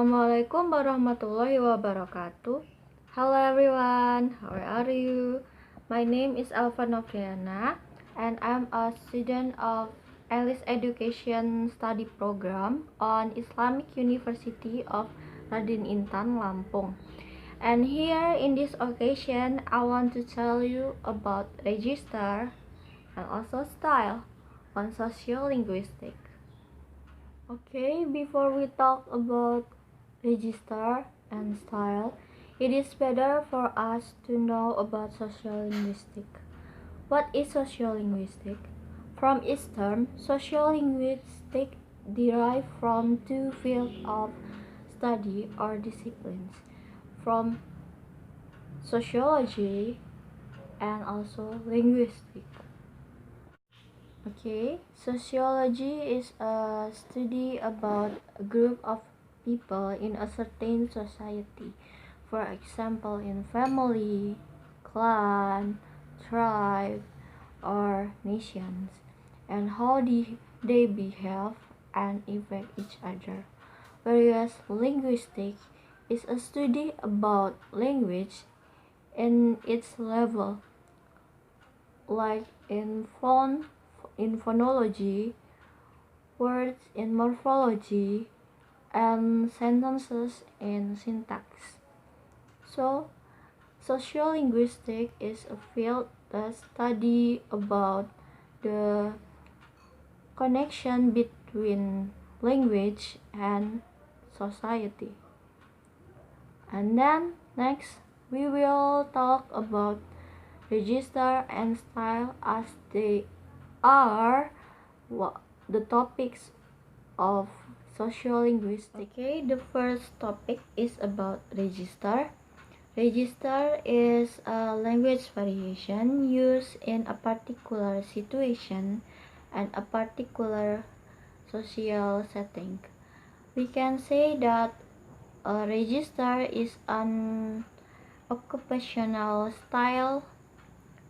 Assalamualaikum warahmatullahi wabarakatuh. Hello everyone, how are you? My name is Alfa Novriana and I'm a student of Alice Education Study Program on Islamic University of Raden Intan, Lampung. And here in this occasion, I want to tell you about register and also style on sociolinguistics. Okay, before we talk about register and style, it is better for us to know about sociolinguistics. What is sociolinguistics? From its term, sociolinguistics derive from two fields of study or disciplines, from sociology and also linguistics. Okay, sociology is a study about a group of people in a certain society, for example in family, clan, tribe, or nations, and how they behave and affect each other. Whereas linguistics is a study about language in its level, like in phonology, words in morphology, and sentences in syntax. So, sociolinguistics is a field that study about the connection between language and society. And then next we will talk about register and style as they are the topics of sociolinguistics. Okay, the first topic is about register. Register is a language variation used in a particular situation and a particular social setting. We can say that a register is an occupational style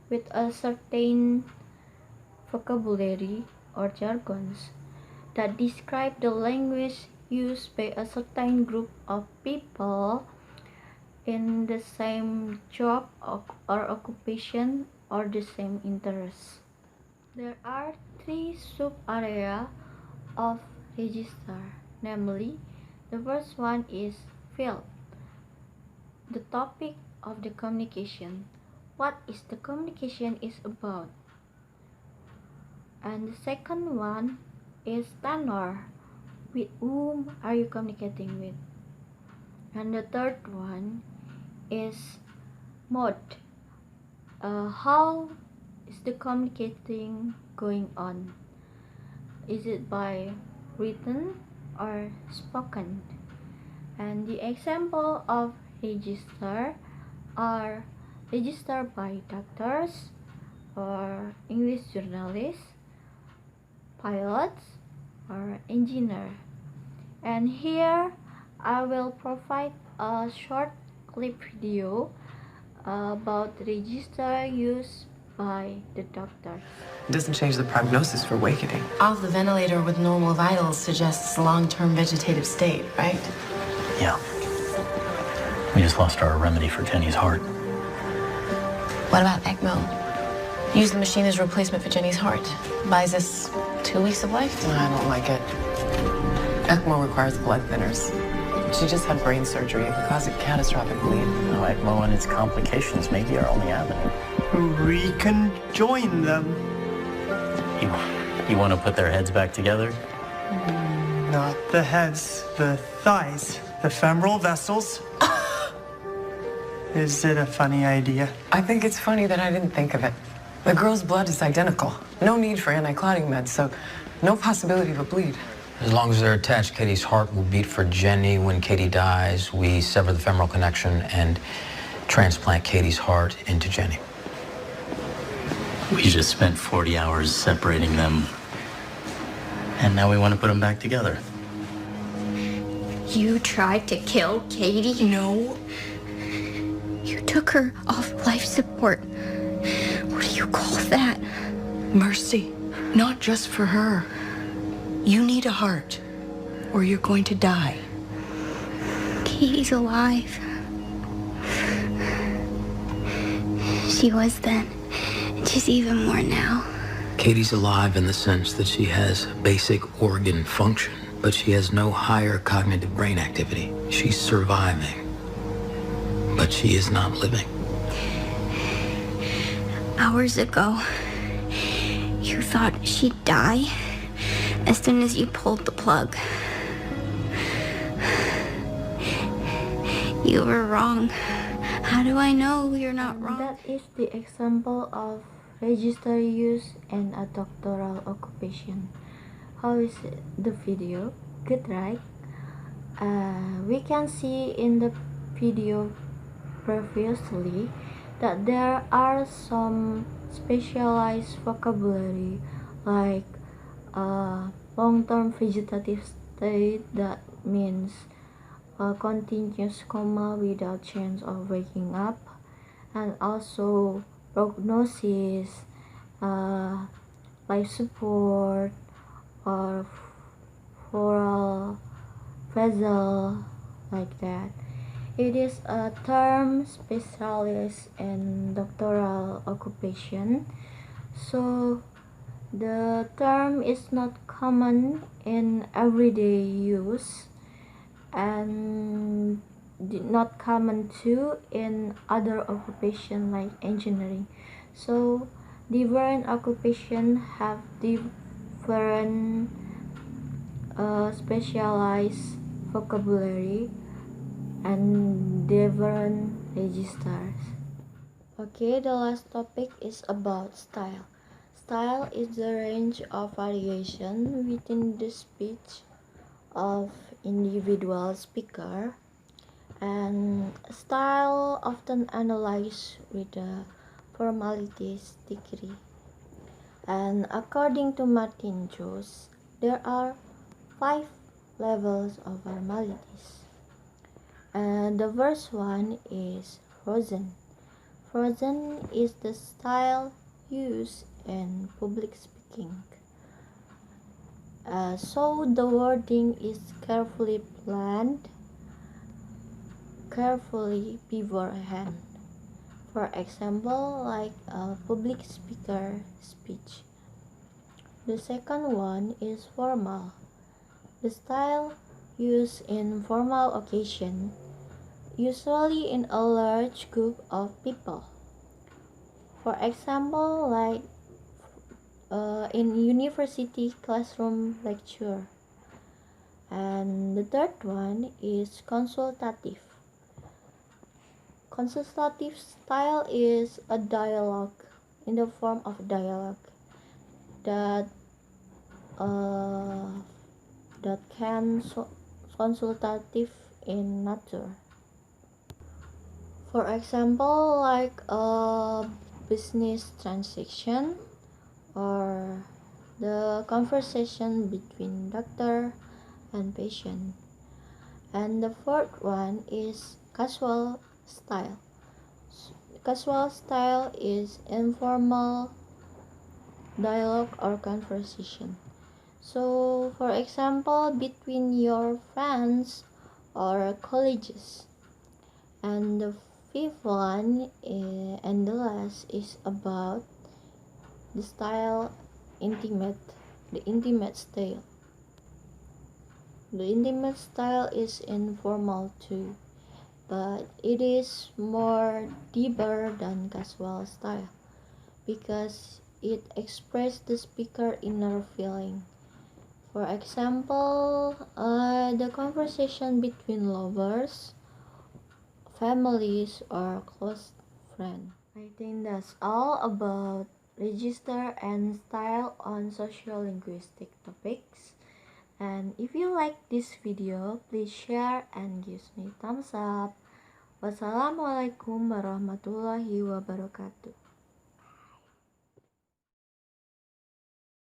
with a certain vocabulary or jargons that describe the language used by a certain group of people in the same job or occupation or the same interests. There are three sub-areas of register, namely, the first one is field, the topic of the communication. What is the communication is about? And the second one is tenor. With whom are you communicating with? And the third one is mode. How is the communicating going on? Is it by written or spoken? And the example of register are registered by doctors or English journalists, pilots, or engineer. And here I will provide a short clip video about register used by the doctors. It doesn't change the prognosis for awakening. Off the ventilator with normal vitals suggests long-term vegetative state, right? Yeah. We just lost our remedy for Jenny's heart. What about ECMO? Use the machine as a replacement for Jenny's heart. Buys us 2 weeks of life. I don't like it. ECMO requires blood thinners. She just had brain surgery. It could cause a catastrophic bleed. No, ECMO and its complications may be our only avenue. We can join them. You want to put their heads back together? Not the heads, the thighs, the femoral vessels. Is it a funny idea? I think it's funny that I didn't think of it. The girl's blood is identical. No need for anti-clotting meds, so no possibility of a bleed. As long as they're attached, Katie's heart will beat for Jenny. When Katie dies, we sever the femoral connection and transplant Katie's heart into Jenny. We just spent 40 hours separating them, and now we want to put them back together. You tried to kill Katie? No. You took her off life support. What do you call that? Mercy. Not just for her. You need a heart, or you're going to die. Katie's alive. She was then, and she's even more now. Katie's alive in the sense that she has basic organ function, but she has no higher cognitive brain activity. She's surviving, but she is not living. Hours ago, you thought she'd die as soon as you pulled the plug. You were wrong. How do I know you're not wrong? That is the example of register use and a doctoral occupation. How is the video? Good, right? We can see in the video previously that there are some specialized vocabulary like long-term vegetative state, that means a continuous coma without chance of waking up, and also prognosis, life support, or oral vessel, like that. It is a term specialist in doctoral occupation, so the term is not common in everyday use and not common too in other occupation like engineering. So different occupation have different specialized vocabulary and different registers. Okay, the last topic is about style. Style is the range of variation within the speech of individual speaker, and style often analyzed with the formalities degree. And according to Martin Jones, there are 5 levels of formalities. And the first one is frozen. Frozen is the style used in public speaking. So the wording is carefully planned, carefully beforehand. For example, like a public speaker speech. The second one is formal. The style used in formal occasion, usually in a large group of people. For example, like in university classroom lecture. And the third one is consultative. Consultative style is a dialogue, in the form of dialogue that can consultative in nature. For example, like a business transaction or the conversation between doctor and patient. And the fourth one is casual style. Casual style is informal dialogue or conversation. So, for example, between your friends or colleagues. And the fifth one and the last is about the style the intimate style. The intimate style is informal too, but it is more deeper than casual style because it expresses the speaker inner feeling. For example, the conversation between lovers, families, or close friends. I think that's all about register and style on sociolinguistic topics. And if you like this video, please share and give me thumbs up. Wassalamualaikum warahmatullahi wabarakatuh.